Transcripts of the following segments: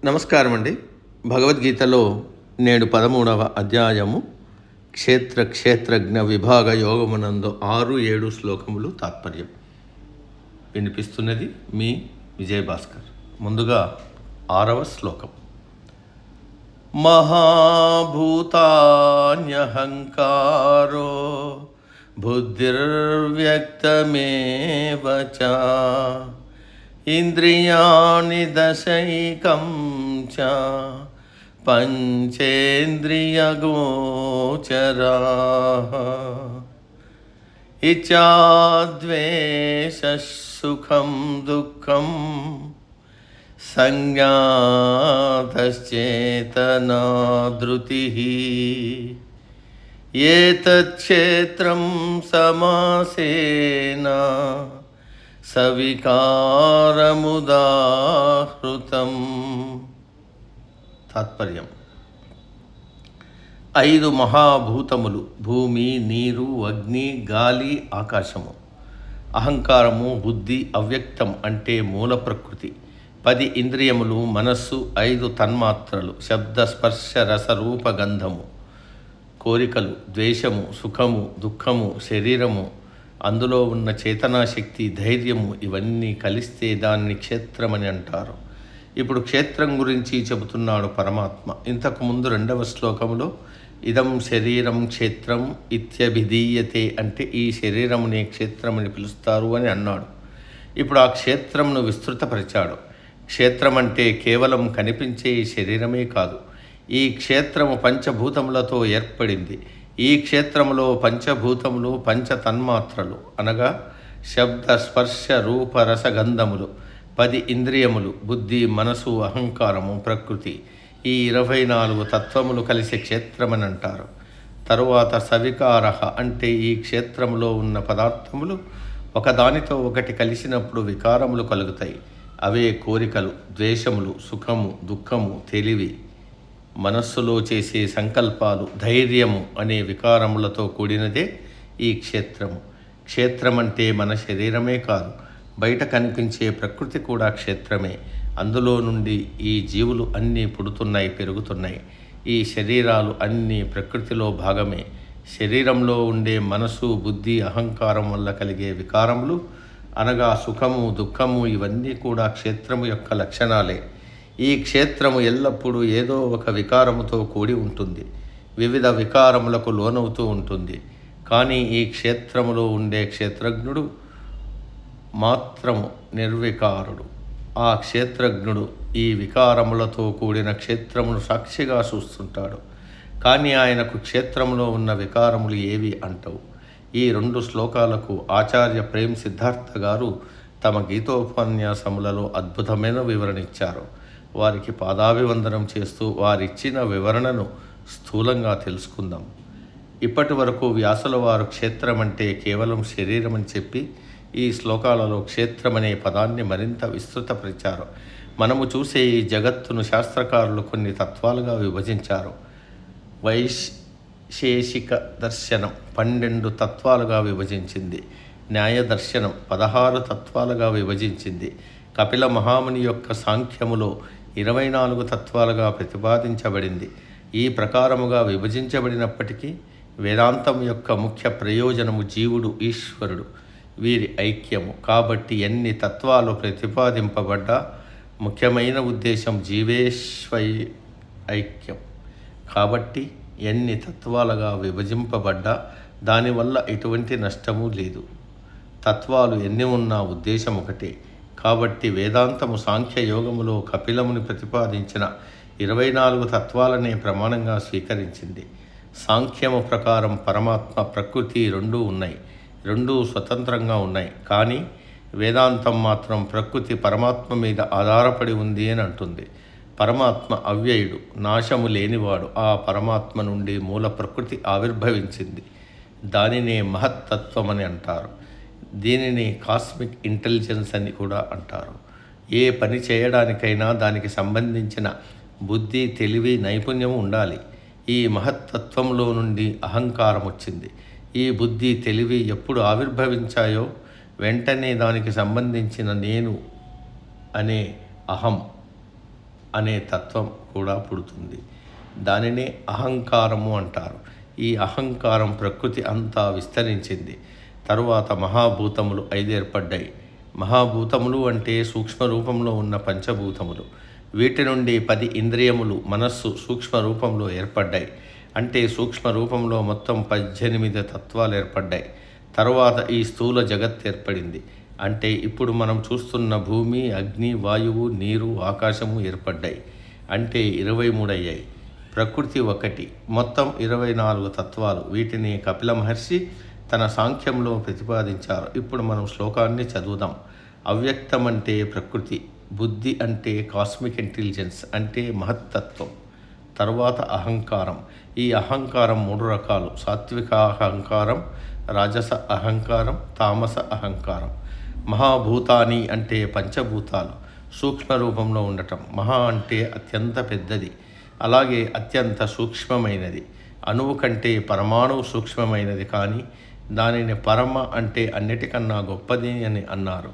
నమస్కారం అండి. భగవద్గీతలో నేడు 13వ అధ్యాయము క్షేత్రజ్ఞ విభాగ యోగమునందు 6-7 శ్లోకములు తాత్పర్యం వినిపిస్తున్నది మీ విజయభాస్కర్. ముందుగా 6వ శ్లోకం. మహాభూతాన్యహంకారో బుద్ధిర్వ్యక్తమేవ చ ఇంద్రియాణి దశైకం చ పంచేంద్రియగోచరాః ఇచ్ఛాద్వేష సుఖం దుఃఖం సంజ్ఞాతశ్చేతనా ధృతిః ఏతచ్ఛేత్రం సమాసేన సవికారముదాహృతం. తాత్పర్యం: 5 మహాభూతములు భూమి, నీరు, అగ్ని, గాలి, ఆకాశము. అహంకారము, బుద్ధి, అవ్యక్తం అంటే మూల ప్రకృతి. 10 ఇంద్రియములు, మనస్సు, 5 తన్మాత్రలు, శబ్ద, స్పర్శ, రస, రూప, గంధము, కోరికలు, ద్వేషము, సుఖము, దుఃఖము, శరీరము, అందులో ఉన్న చేతనాశక్తి, ధైర్యము, ఇవన్నీ కలిస్తే దాన్ని క్షేత్రమని అంటారు. ఇప్పుడు క్షేత్రం గురించి చెబుతున్నాడు పరమాత్మ. ఇంతకు ముందు 2వ శ్లోకములో ఇదం శరీరం క్షేత్రం ఇత్యభిధీయతే అంటే ఈ శరీరమునే క్షేత్రమని పిలుస్తారు అని అన్నాడు. ఇప్పుడు ఆ క్షేత్రంను విస్తృతపరిచాడు. క్షేత్రం అంటే కేవలం కనిపించే ఈ శరీరమే కాదు. ఈ క్షేత్రము పంచభూతములతో ఏర్పడింది. ఈ క్షేత్రములో పంచభూతములు, పంచ తన్మాత్రలు అనగా శబ్ద, స్పర్శ, రూప, రసగంధములు, 10 ఇంద్రియములు, బుద్ధి, మనసు, అహంకారము, ప్రకృతి, ఈ 24 తత్వములు కలిసి క్షేత్రమని అంటారు. తరువాత సవికార అంటే ఈ క్షేత్రములో ఉన్న పదార్థములు ఒకదానితో ఒకటి కలిసినప్పుడు వికారములు కలుగుతాయి. అవే కోరికలు, ద్వేషములు, సుఖము, దుఃఖము, తెలివి, మనస్సులో చేసే సంకల్పాలు, ధైర్యము అనే వికారములతో కూడినదే ఈ క్షేత్రము. క్షేత్రం అంటే మన శరీరమే కాదు, బయట కనిపించే ప్రకృతి కూడా క్షేత్రమే. అందులో నుండి ఈ జీవులు అన్నీ పుడుతున్నాయి, పెరుగుతున్నాయి. ఈ శరీరాలు అన్నీ ప్రకృతిలో భాగమే. శరీరంలో ఉండే మనసు, బుద్ధి, అహంకారం వల్ల కలిగే వికారములు అనగా సుఖము, దుఃఖము, ఇవన్నీ కూడా క్షేత్రము యొక్క లక్షణాలే. ఈ క్షేత్రము ఎల్లప్పుడూ ఏదో ఒక వికారముతో కూడి ఉంటుంది, వివిధ వికారములకు లోనవుతూ ఉంటుంది. కానీ ఈ క్షేత్రములో ఉండే క్షేత్రజ్ఞుడు మాత్రము నిర్వికారుడు. ఆ క్షేత్రజ్ఞుడు ఈ వికారములతో కూడిన క్షేత్రమును సాక్షిగా చూస్తుంటాడు. కానీ ఆయనకు క్షేత్రములో ఉన్న వికారములు ఏవి అంటవు. ఈ 2 శ్లోకాలకు ఆచార్య ప్రేమ్ సిద్ధార్థ గారు తమ గీతోపన్యాసములలో అద్భుతమైన వివరణ ఇచ్చారు. వారికి పాదాభివందనం చేస్తూ వారిచ్చిన వివరణను స్థూలంగా తెలుసుకుందాం. ఇప్పటి వరకు వ్యాసుల వారు క్షేత్రం అంటే కేవలం శరీరం అని చెప్పి ఈ శ్లోకాలలో క్షేత్రం అనే పదాన్ని మరింత విస్తృతపరిచారు. మనము చూసే ఈ జగత్తును శాస్త్రకారులు కొన్ని తత్వాలుగా విభజించారు. వైశేషిక దర్శనం 12 తత్వాలుగా విభజించింది. న్యాయ దర్శనం 16 తత్వాలుగా విభజించింది. కపిల మహాముని యొక్క సాంఖ్యములో 24 తత్వాలుగా ప్రతిపాదించబడింది. ఈ ప్రకారముగా విభజించబడినప్పటికీ వేదాంతం యొక్క ముఖ్య ప్రయోజనము జీవుడు, ఈశ్వరుడు, వీరి ఐక్యము. కాబట్టి ఎన్ని తత్వాలు ప్రతిపాదింపబడ్డా ముఖ్యమైన ఉద్దేశం జీవేశ్వై ఐక్యం. కాబట్టి ఎన్ని తత్వాలుగా విభజింపబడ్డా దానివల్ల ఎటువంటి నష్టము లేదు. తత్వాలు ఎన్ని ఉన్నా ఉద్దేశం ఒకటే. కాబట్టి వేదాంతము సాంఖ్యయోగములో కపిలముని ప్రతిపాదించిన 24 తత్వాలనే ప్రమాణంగా స్వీకరించింది. సాంఖ్యము ప్రకారం పరమాత్మ, ప్రకృతి 2 ఉన్నాయి, 2 స్వతంత్రంగా ఉన్నాయి. కానీ వేదాంతం మాత్రం ప్రకృతి పరమాత్మ మీద ఆధారపడి ఉంది అని అంటుంది. పరమాత్మ అవ్యయుడు, నాశము లేనివాడు. ఆ పరమాత్మ నుండి మూల ప్రకృతి ఆవిర్భవించింది. దానినే మహత్తత్వమని అంటారు. దీనిని కాస్మిక్ ఇంటెలిజెన్స్ అని కూడా అంటారు. ఏ పని చేయడానికైనా దానికి సంబంధించిన బుద్ధి, తెలివి, నైపుణ్యం ఉండాలి. ఈ మహత్తత్వంలో నుండి అహంకారం వచ్చింది. ఈ బుద్ధి, తెలివి ఎప్పుడు ఆవిర్భవించాయో వెంటనే దానికి సంబంధించిన నేను అనే అహం అనే తత్వం కూడా పుడుతుంది. దానినే అహంకారము అంటారు. ఈ అహంకారం ప్రకృతి అంతా విస్తరించింది. తరువాత మహాభూతములు 5 ఏర్పడ్డాయి. మహాభూతములు అంటే సూక్ష్మ రూపంలో ఉన్న పంచభూతములు. వీటి నుండి 10 ఇంద్రియములు, మనస్సు సూక్ష్మ రూపంలో ఏర్పడ్డాయి. అంటే సూక్ష్మ రూపంలో మొత్తం 18 తత్వాలు ఏర్పడ్డాయి. తరువాత ఈ స్థూల జగత్ ఏర్పడింది. అంటే ఇప్పుడు మనం చూస్తున్న భూమి, అగ్ని, వాయువు, నీరు, ఆకాశము ఏర్పడ్డాయి. అంటే 23 అయ్యాయి. ప్రకృతి ఒకటి, మొత్తం 24 తత్వాలు. వీటిని కపిల మహర్షి తన సాంఖ్యంలో ప్రతిపాదించారు. ఇప్పుడు మనం శ్లోకాన్ని చదువుదాం. అవ్యక్తం అంటే ప్రకృతి, బుద్ధి అంటే కాస్మిక్ ఇంటెలిజెన్స్ అంటే మహత్తత్వం. తర్వాత అహంకారం. ఈ అహంకారం 3 రకాలు: సాత్విక అహంకారం, రాజస అహంకారం, తామస అహంకారం. మహాభూతాని అంటే పంచభూతాలు సూక్ష్మ రూపంలో ఉండటం. మహా అంటే అత్యంత పెద్దది, అలాగే అత్యంత సూక్ష్మమైనది. అణువు కంటే పరమాణువు సూక్ష్మమైనది, కానీ దానిని పరమ అంటే అన్నిటికన్నా గొప్పది అని అన్నారు.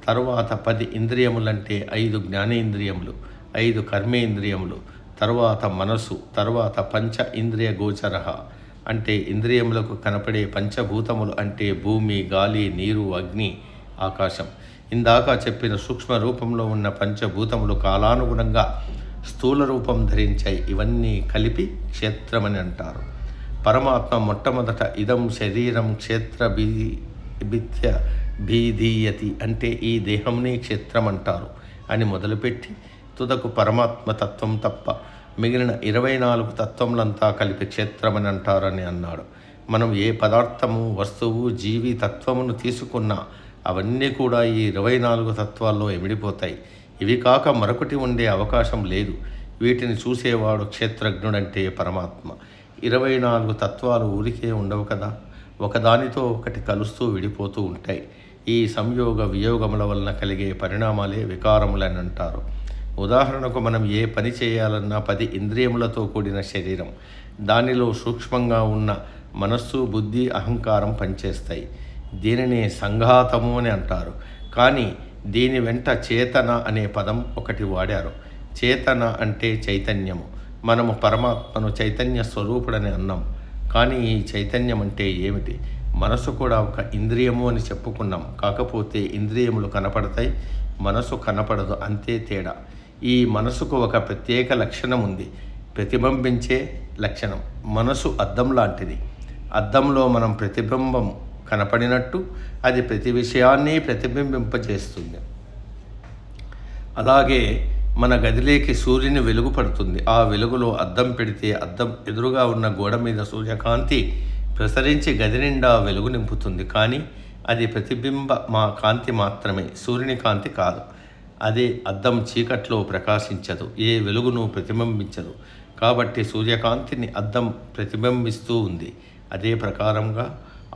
తరువాత 10 ఇంద్రియములంటే 5 జ్ఞానేంద్రియములు, 5 కర్మేంద్రియములు, తరువాత మనసు, తరువాత పంచ ఇంద్రియ గోచర అంటే ఇంద్రియములకు కనపడే పంచభూతములు అంటే భూమి, గాలి, నీరు, అగ్ని, ఆకాశం. ఇందాక చెప్పిన సూక్ష్మ రూపంలో ఉన్న పంచభూతములు కాలానుగుణంగా స్థూల రూపం ధరించాయి. ఇవన్నీ కలిపి క్షేత్రమని అంటారు. పరమాత్మ మొట్టమొదట ఇదం శరీరం క్షేత్ర బిత్య భీధీయతి అంటే ఈ దేహంని క్షేత్రం అంటారు అని మొదలుపెట్టి తుదకు పరమాత్మ తత్వం తప్ప మిగిలిన 24 తత్వములంతా కలిపి క్షేత్రమని అంటారని అన్నాడు. మనం ఏ పదార్థము, వస్తువు, జీవి తత్వమును తీసుకున్నా అవన్నీ కూడా ఈ 24 తత్వాల్లో ఎమిడిపోతాయి. ఇవి కాక మరొకటి ఉండే అవకాశం లేదు. వీటిని చూసేవాడు క్షేత్రజ్ఞుడంటే పరమాత్మ. 24 తత్వాలు ఊరికే ఉండవు కదా, ఒకదానితో ఒకటి కలుస్తూ విడిపోతూ ఉంటాయి. ఈ సంయోగ వియోగముల వలన కలిగే పరిణామాలే వికారములని అంటారు. ఉదాహరణకు మనం ఏ పని చేయాలన్నా 10 ఇంద్రియములతో కూడిన శరీరం, దానిలో సూక్ష్మంగా ఉన్న మనస్సు, బుద్ధి, అహంకారం పనిచేస్తాయి. దీనిని సంఘాతము అని అంటారు. కానీ దీని వెంట చేతన అనే పదం ఒకటి వాడారు. చేతన అంటే చైతన్యము. మనము పరమాత్మను చైతన్య స్వరూపుడని అన్నాం. కానీ ఈ చైతన్యం అంటే ఏమిటి? మనసు కూడా ఒక ఇంద్రియము అని చెప్పుకున్నాం. కాకపోతే ఇంద్రియములు కనపడతాయి, మనసు కనపడదు, అంతే తేడా. ఈ మనసుకు ఒక ప్రత్యేక లక్షణం ఉంది, ప్రతిబింబించే లక్షణం. మనసు అద్దం లాంటిది. అద్దంలో మనం ప్రతిబింబం కనపడినట్టు అది ప్రతి విషయాన్ని ప్రతిబింబింపజేస్తుంది. అలాగే మన గదిలోకి సూర్యుని వెలుగు పడుతుంది. ఆ వెలుగులో అద్దం పెడితే అద్దం ఎదురుగా ఉన్న గోడ మీద సూర్యకాంతి ప్రసరించి గది నిండా వెలుగు నింపుతుంది. కానీ అది ప్రతిబింబ కాంతి మాత్రమే, సూర్యుని కాంతి కాదు. అదే అద్దం చీకట్లో ప్రకాశించదు, ఏ వెలుగును ప్రతిబింబించదు. కాబట్టి సూర్యకాంతిని అద్దం ప్రతిబింబిస్తూ ఉంది. అదే ప్రకారంగా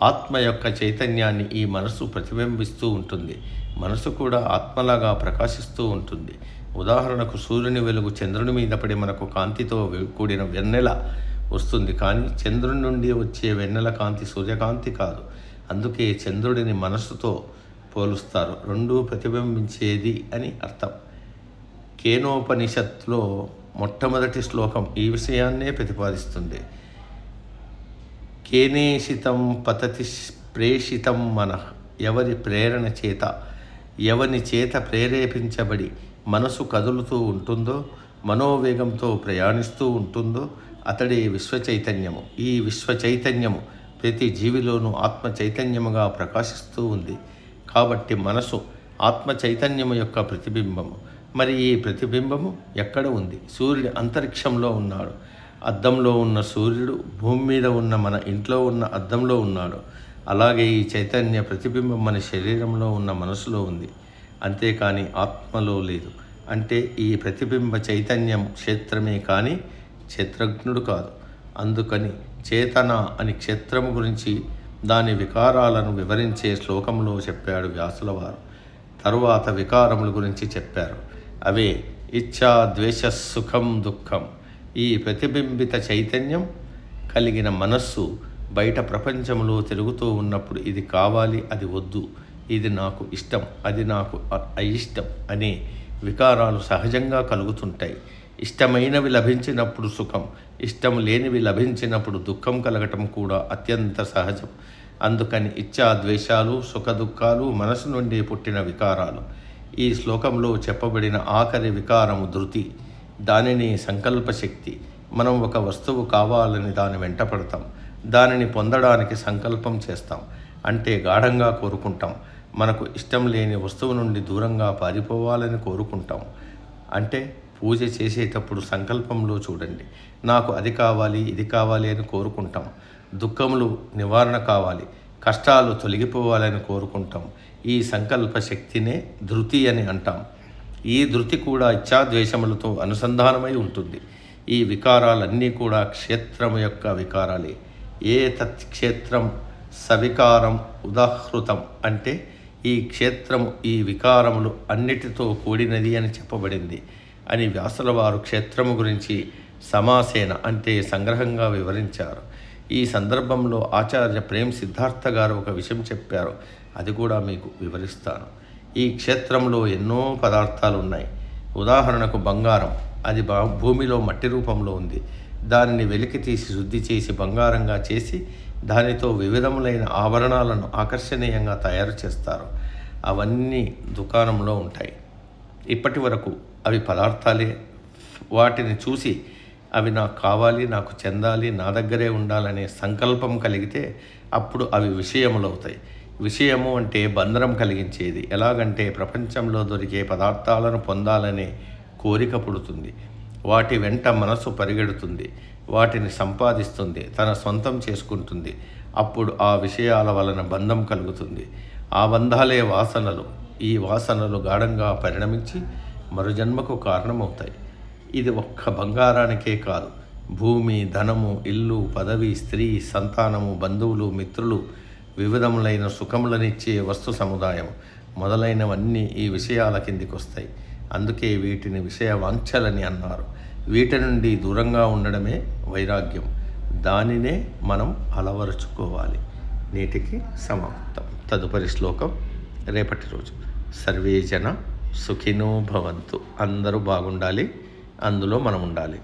ఆత్మ యొక్క చైతన్యాన్ని ఈ మనసు ప్రతిబింబిస్తూ ఉంటుంది. మనసు కూడా ఆత్మలాగా ప్రకాశిస్తూ ఉంటుంది. ఉదాహరణకు సూర్యుని వెలుగు చంద్రుని మీద పడి మనకు కాంతితో కూడిన వెన్నెల వస్తుంది. కానీ చంద్రుని నుండి వచ్చే వెన్నెల కాంతి సూర్యకాంతి కాదు. అందుకే చంద్రుడిని మనస్సుతో పోలుస్తారు. రెండూ ప్రతిబింబించేది అని అర్థం. కేనోపనిషత్తులో మొట్టమొదటి శ్లోకం ఈ విషయాన్నే ప్రతిపాదిస్తుంది. కేనేషితం పతతి ప్రేషితం మనః. ఎవరి ప్రేరణ చేత, ఎవని చేత ప్రేరేపించబడి మనసు కదులుతూ ఉంటుందో, మనోవేగంతో ప్రయాణిస్తూ ఉంటుందో అతడే విశ్వచైతన్యము. ఈ విశ్వచైతన్యము ప్రతి జీవిలోనూ ఆత్మ చైతన్యముగా ప్రకాశిస్తూ ఉంది. కాబట్టి మనసు ఆత్మ చైతన్యము యొక్క ప్రతిబింబము. మరి ఈ ప్రతిబింబము ఎక్కడ ఉంది? సూర్యుడు అంతరిక్షంలో ఉన్నాడు. అద్దంలో ఉన్న సూర్యుడు భూమి మీద ఉన్న మన ఇంట్లో ఉన్న అద్దంలో ఉన్నాడు. అలాగే ఈ చైతన్య ప్రతిబింబం మన శరీరంలో ఉన్న మనసులో ఉంది, అంతేకాని ఆత్మలో లేదు. అంటే ఈ ప్రతిబింబ చైతన్యం క్షేత్రమే కానీ క్షేత్రజ్ఞుడు కాదు. అందుకని చేతన అని క్షేత్రము గురించి, దాని వికారాలను వివరించే శ్లోకంలో చెప్పాడు వ్యాసుల వారు. తరువాత వికారముల గురించి చెప్పారు. అవే ఇచ్ఛా, ద్వేష, సుఖం, దుఃఖం. ఈ ప్రతిబింబిత చైతన్యం కలిగిన మనస్సు బయట ప్రపంచంలో తిరుగుతూ ఉన్నప్పుడు ఇది కావాలి, అది వద్దు, ఇది నాకు ఇష్టం, అది నాకు అయిష్టం అనే వికారాలు సహజంగా కలుగుతుంటాయి. ఇష్టమైనవి లభించినప్పుడు సుఖం, ఇష్టం లేనివి లభించినప్పుడు దుఃఖం కలగటం కూడా అత్యంత సహజం. అందుకని ఇచ్చా ద్వేషాలు, సుఖ దుఃఖాలు మనసు నుండి పుట్టిన వికారాలు. ఈ శ్లోకంలో చెప్పబడిన ఆఖరి వికారము ధృతి, దానిని సంకల్పశక్తి. మనం ఒక వస్తువు కావాలని దాని వెంట పడతాం, దానిని పొందడానికి సంకల్పం చేస్తాం, అంటే గాఢంగా కోరుకుంటాం. మనకు ఇష్టం లేని వస్తువు నుండి దూరంగా పారిపోవాలని కోరుకుంటాం. అంటే పూజ చేసేటప్పుడు సంకల్పంలో చూడండి, నాకు అది కావాలి, ఇది కావాలి అని కోరుకుంటాం. దుఃఖములు నివారణ కావాలి, కష్టాలు తొలగిపోవాలని కోరుకుంటాం. ఈ సంకల్ప శక్తినే ధృతి అని అంటాం. ఈ ధృతి కూడా ఇచ్ఛాద్వేషములతో అనుసంధానమై ఉంటుంది. ఈ వికారాలన్నీ కూడా క్షేత్రము యొక్క వికారాలే. ఏ తత్క్షేత్రం సవికారం ఉదాహృతం, అంటే ఈ క్షేత్రము ఈ వికారములు అన్నిటితో కూడినది అని చెప్పబడింది అని వ్యాసుల వారు క్షేత్రము గురించి సమాసేన అంటే సంగ్రహంగా వివరించారు. ఈ సందర్భంలో ఆచార్య ప్రేమ్ సిద్ధార్థ గారు ఒక విషయం చెప్పారు, అది కూడా మీకు వివరిస్తాను. ఈ క్షేత్రంలో ఎన్నో పదార్థాలు ఉన్నాయి. ఉదాహరణకు బంగారం, అది భూమిలో మట్టి రూపంలో ఉంది. దానిని వెలికి తీసి శుద్ధి చేసి బంగారంగా చేసి దానితో వివిధములైన ఆభరణాలను ఆకర్షణీయంగా తయారు చేస్తారు. అవన్నీ దుకాణంలో ఉంటాయి. ఇప్పటి వరకు అవి పదార్థాలే. వాటిని చూసి అవి నాకు కావాలి, నాకు చెందాలి, నా దగ్గరే ఉండాలనే సంకల్పం కలిగితే అప్పుడు అవి విషయములవుతాయి. విషయము అంటే బంధనం కలిగించేది. ఎలాగంటే ప్రపంచంలో దొరికే పదార్థాలను పొందాలనే కోరిక పుడుతుంది. వాటి వెంట మనసు పరిగెడుతుంది, వాటిని సంపాదిస్తుంది, తన సొంతం చేసుకుంటుంది. అప్పుడు ఆ విషయాల వలన బంధం కలుగుతుంది. ఆ బంధాలే వాసనలు. ఈ వాసనలు గాఢంగా పరిణమించి మరుజన్మకు కారణమవుతాయి. ఇది ఒక్క బంగారానికే కాదు, భూమి, ధనము, ఇల్లు, పదవి, స్త్రీ, సంతానము, బంధువులు, మిత్రులు, వివిధములైన సుఖములనిచ్చే వస్తు సముదాయం మొదలైనవన్నీ ఈ విషయాల కిందికి వస్తాయి. అందుకే వీటిని విషయ వాంఛలని అన్నారు. వీటి నుండి దూరంగా ఉండడమే వైరాగ్యం. దానినే మనం అలవరుచుకోవాలి. నేటికి సమాప్తం. తదుపరి శ్లోకం రేపటి రోజు. సర్వే జన సుఖినో భవంతు. అందరూ బాగుండాలి, అందులో మనం ఉండాలి.